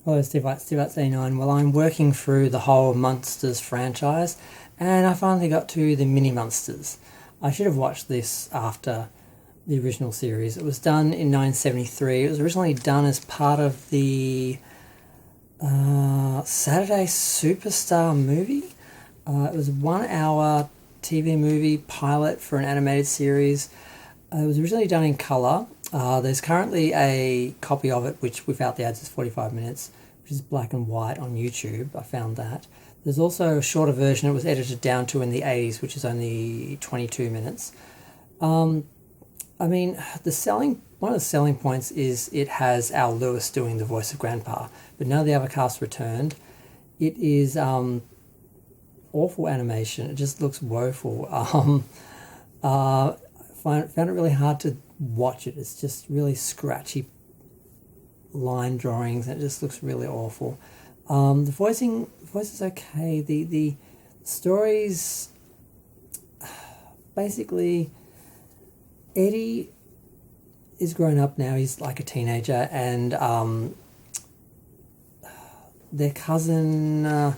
Hello, Steve at 89. Well, I'm working through the whole Monsters franchise, and I finally got to the Mini Monsters. I should have watched this after the original series. It was done in 1973. It was originally done as part of the Saturday Superstar movie. It was a 1 hour TV movie pilot for an animated series. It was originally done in colour. There's currently a copy of it, which without the ads is 45 minutes, which is black and white on YouTube. I found that. There's also a shorter version it was edited down to in the 80s, which is only 22 minutes. I mean, one of the selling points is it has Al Lewis doing the voice of Grandpa, but none of the other cast returned. It is awful animation. It just looks woeful. Found it really hard to watch it. It's just really scratchy line drawings, and it just looks really awful. The voice is okay. The stories, basically, Eddie is grown up now. He's like a teenager, and their cousin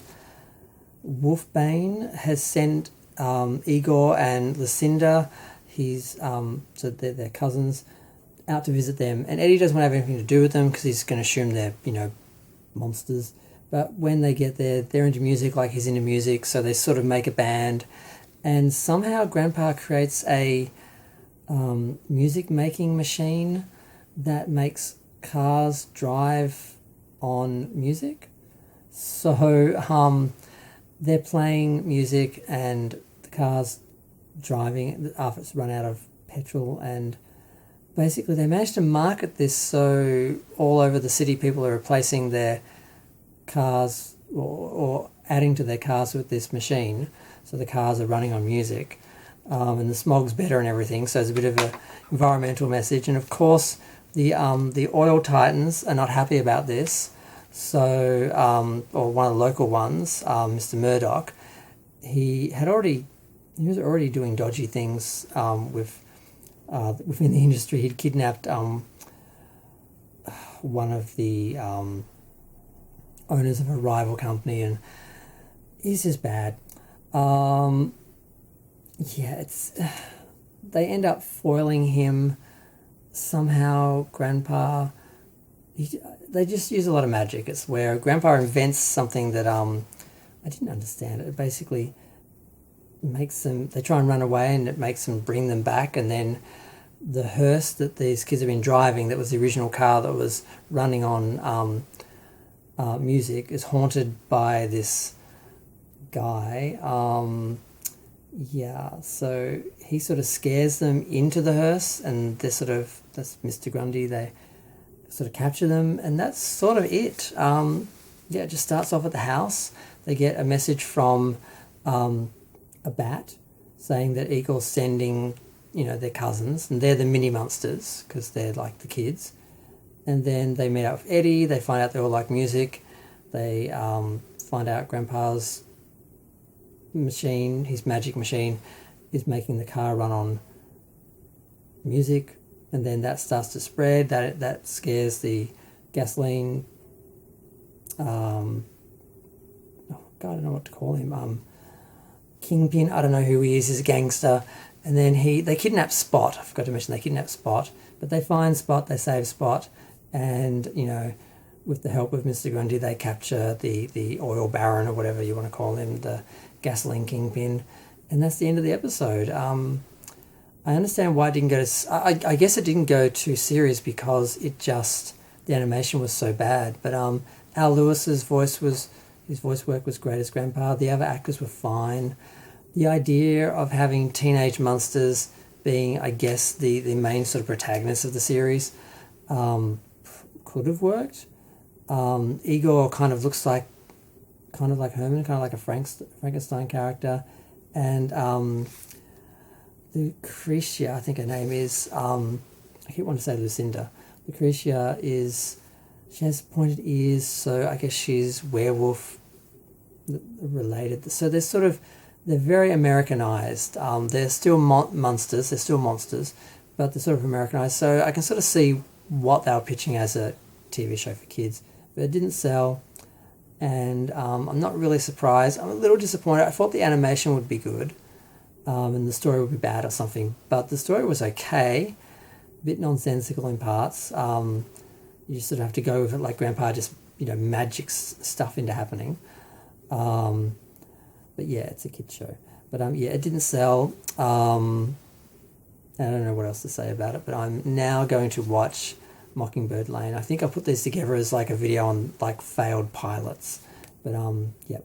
Wolfbane has sent Igor and Lucinda. So they're cousins, out to visit them, and Eddie doesn't want to have anything to do with them because he's going to assume they're monsters. But when they get there, they're into music, like he's into music, so they sort of make a band, and somehow Grandpa creates a music making machine that makes cars drive on music. So they're playing music, and the cars driving after it's run out of petrol, and basically they managed to market this so all over the city people are replacing their cars or adding to their cars with this machine, so the cars are running on music, and the smog's better and everything, so there's a bit of a environmental message. And of course the oil titans are not happy about this, so or one of the local ones, Mr. Murdoch, he was already doing dodgy things within the industry. He'd kidnapped one of the owners of a rival company, and he's just bad. They end up foiling him somehow. Grandpa, they just use a lot of magic. It's where Grandpa invents something that I didn't understand. It basically makes them, they try and run away, and it makes them bring them back, and then the hearse that these kids have been driving, that was the original car that was running on music, is haunted by this guy. So he sort of scares them into the hearse, and that's Mr. Grundy. They sort of capture them, and that's sort of it. It just starts off at the house. They get a message from a bat saying that Igor's sending, their cousins, and they're the Mini Monsters because they're like the kids. And then they meet up with Eddie. They find out they all like music. They find out Grandpa's machine, his magic machine, is making the car run on music, and then that starts to spread. That scares the gasoline. I don't know what to call him. Kingpin, I don't know who he is. He's a gangster. And then they kidnap Spot. I forgot to mention they kidnap Spot, but they find Spot. They save Spot, and with the help of Mr. Grundy, they capture the oil baron, or whatever you want to call him, the gasoline kingpin, and that's the end of the episode. I understand why it didn't go to. I guess it didn't go to series because the animation was so bad. But Al Lewis's voice work was great as Grandpa. The other actors were fine. The idea of having teenage monsters being, I guess, the main sort of protagonist of the series could have worked. Igor kind of looks like Herman, kind of like a Frankenstein character, and Lucretia, I think her name is. I keep wanting to say Lucinda. Lucretia she has pointed ears, so I guess she's werewolf related. So they're very Americanized. They're still monsters. They're still monsters, but they're sort of Americanized. So I can sort of see what they were pitching as a TV show for kids. but it didn't sell. And I'm not really surprised. I'm a little disappointed. I thought the animation would be good, and the story would be bad or something. But the story was okay, a bit nonsensical in parts. You just sort of have to go with it, like Grandpa just magics stuff into happening. But yeah, it's a kid show. But yeah, it didn't sell. I don't know what else to say about it. But I'm now going to watch Mockingbird Lane. I think I put these together as like a video on like failed pilots. But yep.